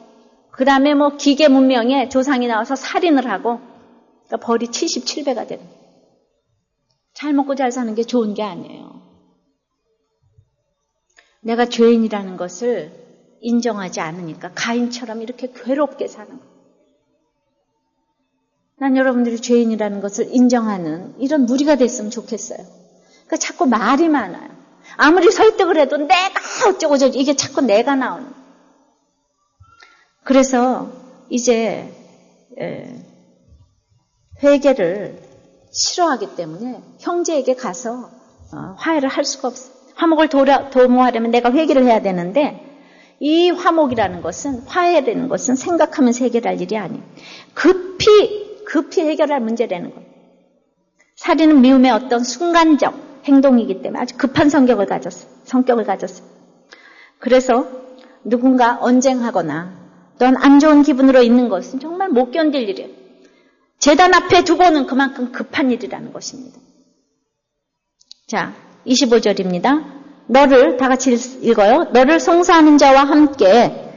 그 다음에 뭐 기계 문명에 조상이 나와서 살인을 하고 그러니까 벌이 77배가 되는 거예요. 잘 먹고 잘 사는 게 좋은 게 아니에요. 내가 죄인이라는 것을 인정하지 않으니까 가인처럼 이렇게 괴롭게 사는 거예요. 난 여러분들이 죄인이라는 것을 인정하는 이런 무리가 됐으면 좋겠어요. 그러니까 자꾸 말이 많아요. 아무리 설득을 해도 내가 어쩌고 저쩌고 이게 자꾸 내가 나오는 거예요. 그래서 이제 회개를 싫어하기 때문에 형제에게 가서 화해를 할 수가 없어요. 화목을 도모하려면 내가 회개를 해야 되는데 이 화목이라는 것은 화해라는 것은 생각하면서 해결할 일이 아니에요. 급히 해결할 문제라는 거예요. 살인은 미움의 어떤 순간적 행동이기 때문에 아주 급한 성격을 가졌어요. 그래서 누군가 언쟁하거나 또는 안 좋은 기분으로 있는 것은 정말 못 견딜 일이에요. 제단 앞에 두고는 그만큼 급한 일이라는 것입니다. 자, 25절입니다. 너를 다 같이 읽어요. 너를 송사하는 자와 함께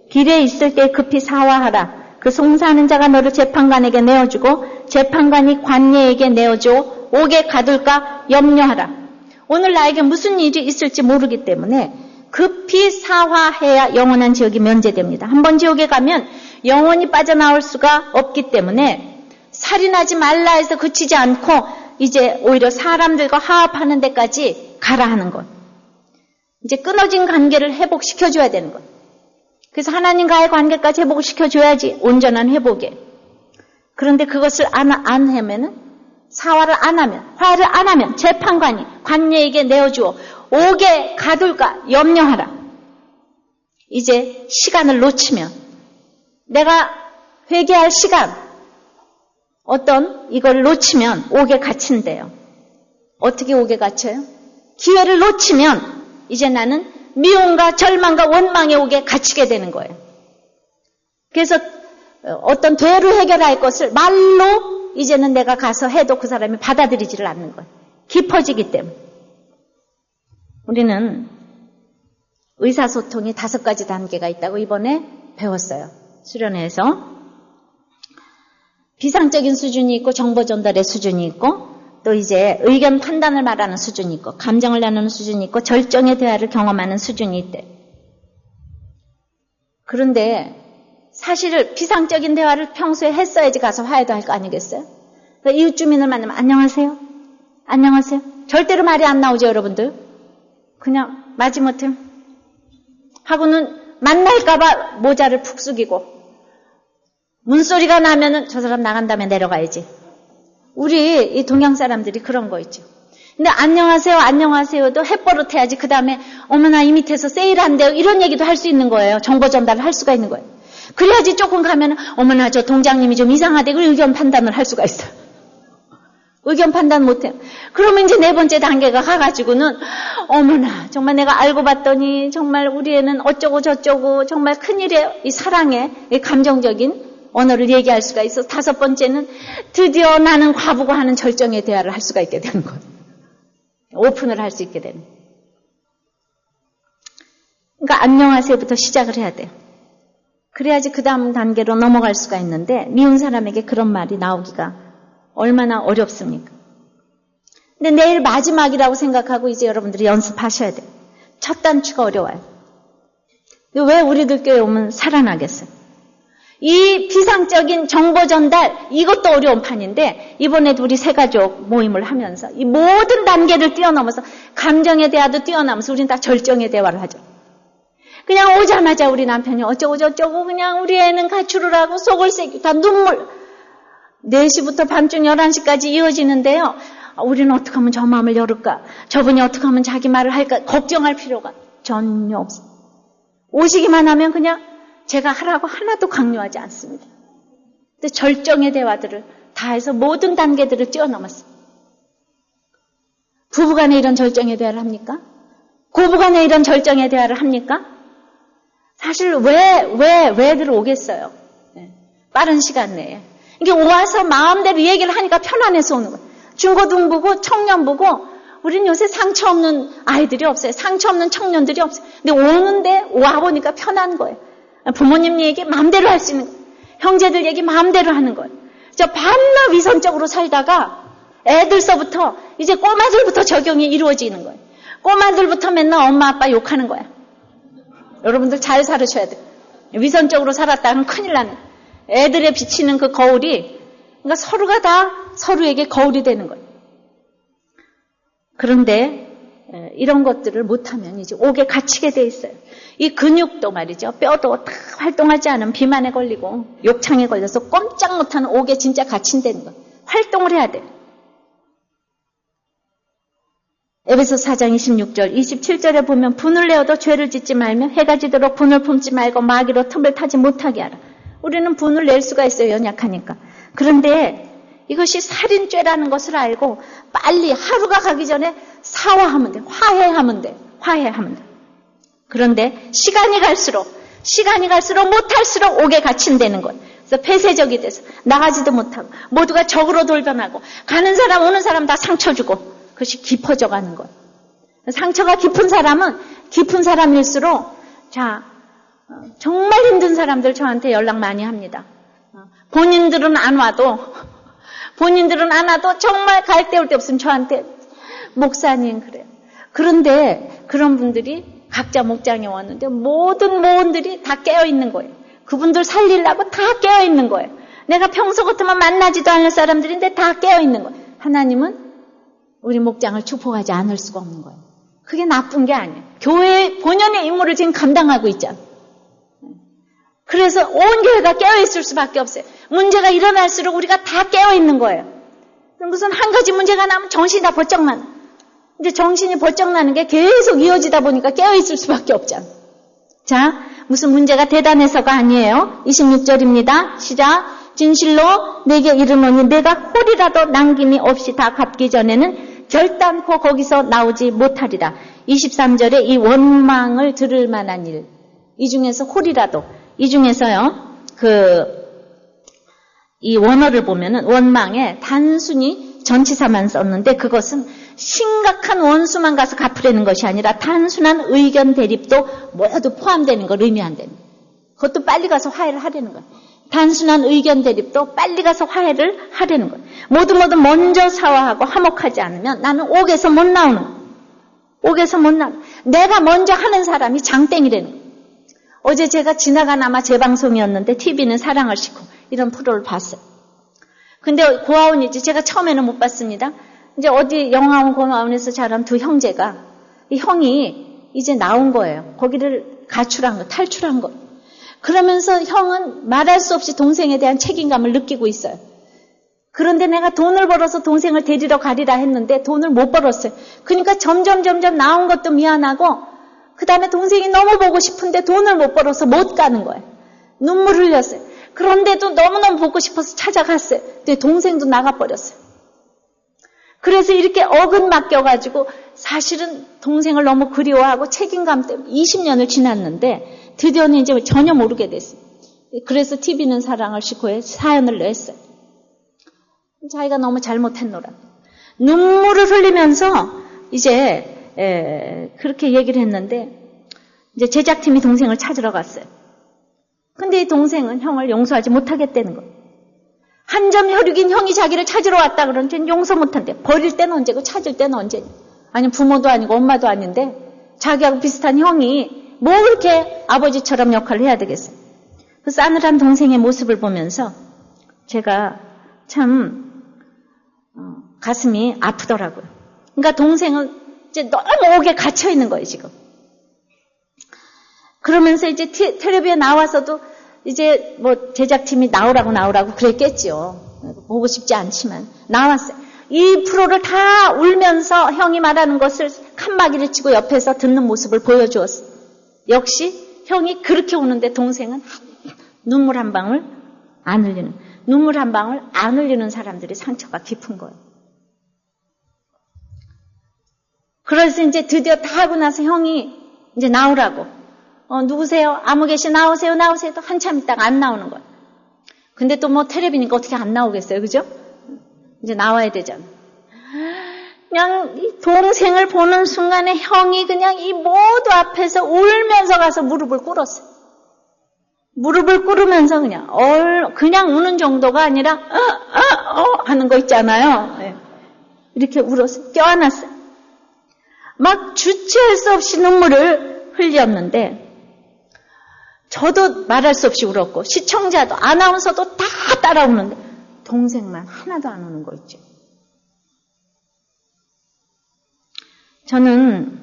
길에 있을 때 급히 사화하라. 그 송사하는 자가 너를 재판관에게 내어주고 재판관이 관예에게 내어줘 옥에 가둘까 염려하라. 오늘 나에게 무슨 일이 있을지 모르기 때문에 급히 사화해야 영원한 지옥이 면제됩니다. 한번 지옥에 가면 영원히 빠져나올 수가 없기 때문에 살인하지 말라 해서 그치지 않고 이제 오히려 사람들과 화합하는 데까지 가라 하는 것. 이제 끊어진 관계를 회복시켜줘야 되는 것. 그래서 하나님과의 관계까지 회복시켜줘야지 온전한 회복에. 그런데 그것을 안 하면은 사화를 안 하면 화해를 안 하면 재판관이 관예에게 내어주어 옥에 가둘까 염려하라. 이제 시간을 놓치면 내가 회개할 시간 이걸 놓치면 옥에 갇힌대요. 어떻게 옥에 갇혀요? 기회를 놓치면 이제 나는 미움과 절망과 원망의 옥에 갇히게 되는 거예요. 그래서 어떤 대로 해결할 것을 말로 이제는 내가 가서 해도 그 사람이 받아들이지를 않는 거예요. 깊어지기 때문에. 우리는 의사소통이 5가지 단계가 있다고 이번에 배웠어요. 수련회에서. 비상적인 수준이 있고 정보 전달의 수준이 있고 또 이제 의견 판단을 말하는 수준이 있고 감정을 나누는 수준이 있고 절정의 대화를 경험하는 수준이 있대. 그런데 사실 비상적인 대화를 평소에 했어야지 가서 화해도 할 거 아니겠어요? 그러니까 이웃 주민을 만나면 안녕하세요? 안녕하세요? 절대로 말이 안 나오죠, 여러분들? 그냥 마지못해 하고는 만날까봐 모자를 푹 숙이고 문소리가 나면은 저 사람 나간 다음에 내려가야지. 우리 이 동양 사람들이 그런 거 있죠. 근데 안녕하세요, 안녕하세요도 해버릇해야지. 그 다음에 어머나 이 밑에서 세일한대요. 이런 얘기도 할 수 있는 거예요. 정보 전달을 할 수가 있는 거예요. 그래야지 조금 가면 어머나 저 동장님이 좀 이상하대. 그 의견 판단을 할 수가 있어요. 의견 판단 못해요. 그러면 이제 네 번째 단계가 가가지고는 어머나 정말 내가 알고 봤더니 정말 우리 애는 어쩌고 저쩌고 정말 큰일이에요. 이 사랑의 이 감정적인 언어를 얘기할 수가 있어. 다섯 번째는 드디어 나는 과부가 하는 절정의 대화를 할 수가 있게 되는 거예요. 오픈을 할 수 있게 되는 거예요. 그러니까 안녕하세요부터 시작을 해야 돼요. 그래야지 그 다음 단계로 넘어갈 수가 있는데 미운 사람에게 그런 말이 나오기가 얼마나 어렵습니까? 근데 내일 마지막이라고 생각하고 이제 여러분들이 연습하셔야 돼요. 첫 단추가 어려워요. 왜 우리들 교회 오면 살아나겠어요? 이 비상적인 정보 전달, 이것도 어려운 판인데 이번에도 우리 새가족 모임을 하면서 이 모든 단계를 뛰어넘어서 감정의 대화도 뛰어넘어서 우리는 다 절정의 대화를 하죠. 그냥 오자마자 우리 남편이 어쩌고 저쩌고 그냥 우리 애는 가출을 하고 속을 새기고 다 눈물. 4시부터 밤중 11시까지 이어지는데요. 우리는 어떻게 하면 저 마음을 열을까? 저분이 어떻게 하면 자기 말을 할까? 걱정할 필요가 전혀 없어요. 오시기만 하면 그냥 제가 하라고 하나도 강요하지 않습니다. 근데 절정의 대화들을 다 해서 모든 단계들을 뛰어넘었어요. 부부간에 이런 절정의 대화를 합니까? 고부간에 이런 절정의 대화를 합니까? 사실 왜들 오겠어요? 네. 빠른 시간 내에. 이게 와서 마음대로 얘기를 하니까 편안해서 오는 거예요. 중고등부고 청년부고 우리는 요새 상처 없는 아이들이 없어요. 상처 없는 청년들이 없어요. 근데 오는데 와보니까 편한 거예요. 부모님 얘기 마음대로 할 수 있는 거예요. 형제들 얘기 마음대로 하는 거예요. 저 반나 위선적으로 살다가 애들서부터 이제 꼬마들부터 적용이 이루어지는 거예요. 꼬마들부터 맨날 엄마 아빠 욕하는 거야. 여러분들 잘 살으셔야 돼요. 위선적으로 살았다면 큰일 나는 거예요. 애들에 비치는 그 거울이 그러니까 서로가 다 서로에게 거울이 되는 거예요. 그런데 이런 것들을 못하면 이제 옥에 갇히게 돼 있어요. 이 근육도 말이죠. 뼈도 다 활동하지 않으면 비만에 걸리고 욕창에 걸려서 꼼짝 못하는 옥에 진짜 갇힌다는 거예요. 활동을 해야 돼요. 에베소 4장 26절, 27절에 보면 분을 내어도 죄를 짓지 말며 해가 지도록 분을 품지 말고 마귀로 틈을 타지 못하게 하라. 우리는 분을 낼 수가 있어요. 연약하니까. 그런데 이것이 살인죄라는 것을 알고 빨리 하루가 가기 전에 사화하면 돼. 화해하면 돼. 그런데 시간이 갈수록 못할수록 옥에 갇힌다는 거예요. 그래서 폐쇄적이 돼서 나가지도 못하고 모두가 적으로 돌변하고 가는 사람 오는 사람 다 상처 주고 그것이 깊어져 가는 거예요. 상처가 깊은 사람은 깊은 사람일수록 정말 힘든 사람들 저한테 연락 많이 합니다. 본인들은 안 와도 정말 갈 데 올 데 없으면 저한테 목사님 그래요. 그런데 그런 분들이 각자 목장에 왔는데 모든 모원들이 다 깨어있는 거예요. 그분들 살리려고 다 깨어있는 거예요. 내가 평소 같으면 만나지도 않을 사람들인데 다 깨어있는 거예요. 하나님은 우리 목장을 축복하지 않을 수가 없는 거예요. 그게 나쁜 게 아니에요. 교회의 본연의 임무를 지금 감당하고 있잖아. 그래서 온 교회가 깨어있을 수밖에 없어요. 문제가 일어날수록 우리가 다 깨어있는 거예요. 무슨 한 가지 문제가 나면 정신이 다 번쩍 나는. 이제 정신이 번쩍 나는 게 계속 이어지다 보니까 깨어있을 수밖에 없잖아. 자, 무슨 문제가 대단해서가 아니에요. 26절입니다. 시작. 진실로 내게 이르노니 내가 홀이라도 남김이 없이 다 갚기 전에는 결단코 거기서 나오지 못하리라. 23절에 이 원망을 들을 만한 일. 이 중에서 홀이라도. 이 중에서요. 이 원어를 보면은 원망에 단순히 전치사만 썼는데 그것은 심각한 원수만 가서 갚으려는 것이 아니라 단순한 의견 대립도 모두 포함되는 걸 의미한다는 거예요. 그것도 빨리 가서 화해를 하려는 거예요. 단순한 의견 대립도 빨리 가서 화해를 하려는 거예요. 모두 먼저 사과하고 화목하지 않으면 나는 옥에서 못 나오는 거예요. 옥에서 못 나오는 거예요. 내가 먼저 하는 사람이 장땡이라는 거예요. 어제 제가 지나간 아마 재방송이었는데 TV는 사랑을 싣고 이런 프로를 봤어요. 근데 고아원이지 제가 처음에는 못 봤습니다. 이제 어디 영화원 고아원에서 자란 두 형제가 이 형이 이제 나온 거예요. 거기를 탈출한 거. 그러면서 형은 말할 수 없이 동생에 대한 책임감을 느끼고 있어요. 그런데 내가 돈을 벌어서 동생을 데리러 가리라 했는데 돈을 못 벌었어요. 그러니까 점점 나온 것도 미안하고 그 다음에 동생이 너무 보고 싶은데 돈을 못 벌어서 못 가는 거예요. 눈물 흘렸어요. 그런데도 너무너무 보고 싶어서 찾아갔어요. 근데 동생도 나가버렸어요. 그래서 이렇게 어근 맡겨가지고 사실은 동생을 너무 그리워하고 책임감 때문에 20년을 지났는데 드디어는 이제 전혀 모르게 됐어요. 그래서 TV는 사랑을 싣고에 사연을 냈어요. 자기가 너무 잘못했노라. 눈물을 흘리면서 이제 그렇게 얘기를 했는데 이제 제작팀이 동생을 찾으러 갔어요. 근데 이 동생은 형을 용서하지 못하겠다는 거예요. 한 점 혈육인 형이 자기를 찾으러 왔다 그러는데 용서 못한대. 버릴 때는 언제고 찾을 때는 언제니. 아니 부모도 아니고 엄마도 아닌데 자기하고 비슷한 형이 뭐 그렇게 아버지처럼 역할을 해야 되겠어요. 그 싸늘한 동생의 모습을 보면서 제가 참 가슴이 아프더라고요. 그러니까 동생은 이제 너무 옥에 갇혀 있는 거예요, 지금. 그러면서 이제 텔레비에 나와서도 이제 뭐 제작팀이 나오라고 그랬겠죠. 보고 싶지 않지만 나왔어요. 이 프로를 다 울면서 형이 말하는 것을 칸막이를 치고 옆에서 듣는 모습을 보여주었어요. 역시 형이 그렇게 우는데 동생은 눈물 한 방울 안 흘리는, 눈물 한 방울 안 흘리는 사람들이 상처가 깊은 거예요. 그래서 이제 드디어 다 하고 나서 형이 이제 나오라고. 누구세요? 아무개씨 나오세요. 또 한참 있다가 안 나오는 거예요. 근데 또 뭐 텔레비니까 어떻게 안 나오겠어요. 그죠? 이제 나와야 되잖아. 그냥 이 동생을 보는 순간에 형이 그냥 이 모두 앞에서 울면서 가서 무릎을 꿇었어요. 무릎을 꿇으면서 그냥 우는 정도가 아니라 하는 거 있잖아요. 네. 이렇게 울었어요. 껴안았어요. 막 주체할 수 없이 눈물을 흘렸는데 저도 말할 수 없이 울었고 시청자도 아나운서도 다 따라 우는데 동생만 하나도 안 우는 거 있죠. 저는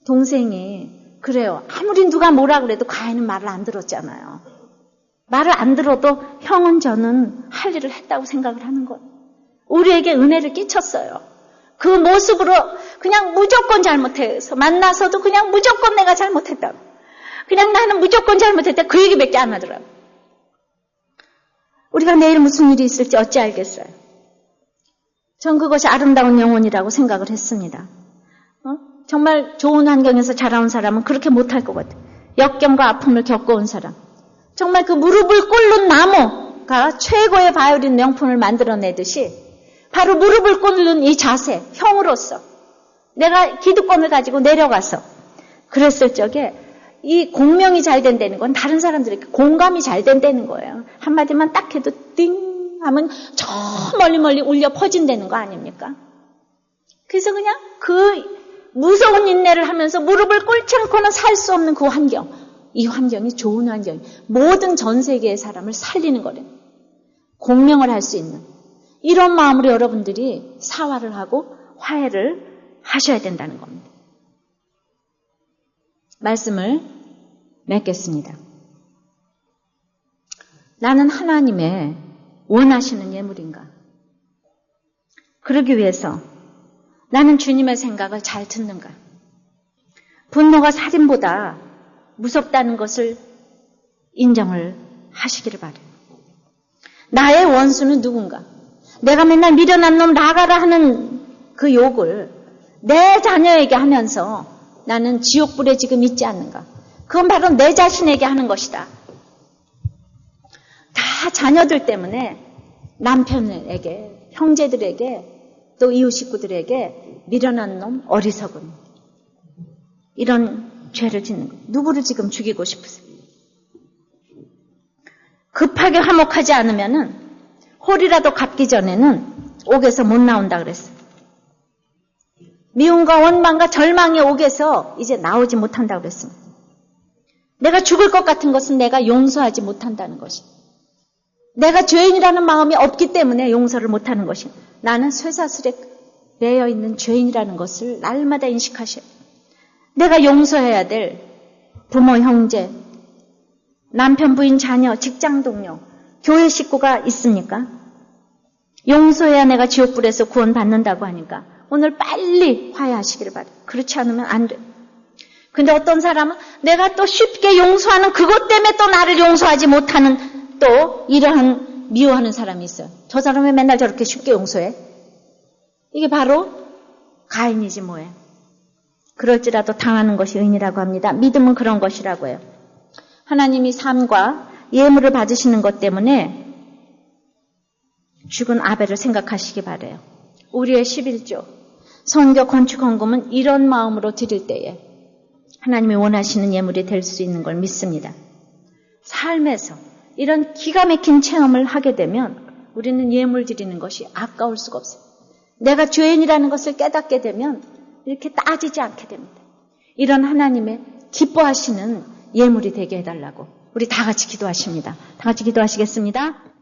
동생이 그래요. 아무리 누가 뭐라 그래도 가인은 말을 안 들었잖아요. 말을 안 들어도 형은 저는 할 일을 했다고 생각을 하는 거예요. 우리에게 은혜를 끼쳤어요. 그 모습으로 그냥 무조건 잘못해서 만나서도 그냥 무조건 내가 잘못했다고. 그냥 나는 무조건 잘못했다. 그 얘기밖에 안 하더라고요. 우리가 내일 무슨 일이 있을지 어찌 알겠어요. 전 그것이 아름다운 영혼이라고 생각을 했습니다. 정말 좋은 환경에서 자라온 사람은 그렇게 못할 것 같아요. 역경과 아픔을 겪어온 사람. 정말 그 무릎을 꿇는 나무가 최고의 바이올린 명품을 만들어내듯이 바로 무릎을 꿇는 이 자세, 형으로서 내가 기득권을 가지고 내려가서 그랬을 적에 이 공명이 잘 된다는 건 다른 사람들에게 공감이 잘 된다는 거예요. 한마디만 딱 해도 띵 하면 저 멀리 울려 퍼진다는 거 아닙니까? 그래서 그냥 그 무서운 인내를 하면서 무릎을 꿇지 않고는 살 수 없는 그 환경, 이 환경이 좋은 환경이 모든 전 세계의 사람을 살리는 거래요. 공명을 할 수 있는 이런 마음으로 여러분들이 사활을 하고 화해를 하셔야 된다는 겁니다. 말씀을 맺겠습니다. 나는 하나님의 원하시는 예물인가? 그러기 위해서 나는 주님의 생각을 잘 듣는가? 분노가 살인보다 무섭다는 것을 인정을 하시기를 바라요. 나의 원수는 누군가? 내가 맨날 미련한 놈 나가라 하는 그 욕을 내 자녀에게 하면서 나는 지옥불에 지금 있지 않는가? 그건 바로 내 자신에게 하는 것이다. 다 자녀들 때문에 남편에게, 형제들에게, 또 이웃 식구들에게 미련한 놈, 어리석은 이런 죄를 짓는 거. 누구를 지금 죽이고 싶으세요? 급하게 화목하지 않으면은 홀이라도 갚기 전에는 옥에서 못 나온다 그랬어요. 미움과 원망과 절망의 옥에서 이제 나오지 못한다고 그랬습니다. 내가 죽을 것 같은 것은 내가 용서하지 못한다는 것이. 내가 죄인이라는 마음이 없기 때문에 용서를 못하는 것이. 나는 쇠사슬에 매여 있는 죄인이라는 것을 날마다 인식하셔야 돼요. 내가 용서해야 될 부모, 형제, 남편, 부인, 자녀, 직장 동료, 교회 식구가 있습니까? 용서해야 내가 지옥불에서 구원받는다고 하니까 오늘 빨리 화해하시기를 바래요. 그렇지 않으면 안 돼요. 근데 어떤 사람은 내가 또 쉽게 용서하는 그것 때문에 또 나를 용서하지 못하는 또 이러한 미워하는 사람이 있어요. 저 사람이 맨날 저렇게 쉽게 용서해? 이게 바로 가인이지 뭐예요. 그럴지라도 당하는 것이 의인이라고 합니다. 믿음은 그런 것이라고 해요. 하나님이 삶과 예물을 받으시는 것 때문에 죽은 아벨을 생각하시기 바래요. 우리의 11조, 성교 건축 헌금은 이런 마음으로 드릴 때에 하나님이 원하시는 예물이 될 수 있는 걸 믿습니다. 삶에서 이런 기가 막힌 체험을 하게 되면 우리는 예물 드리는 것이 아까울 수가 없어요. 내가 죄인이라는 것을 깨닫게 되면 이렇게 따지지 않게 됩니다. 이런 하나님의 기뻐하시는 예물이 되게 해달라고 우리 다 같이 기도하십니다. 다 같이 기도하시겠습니다.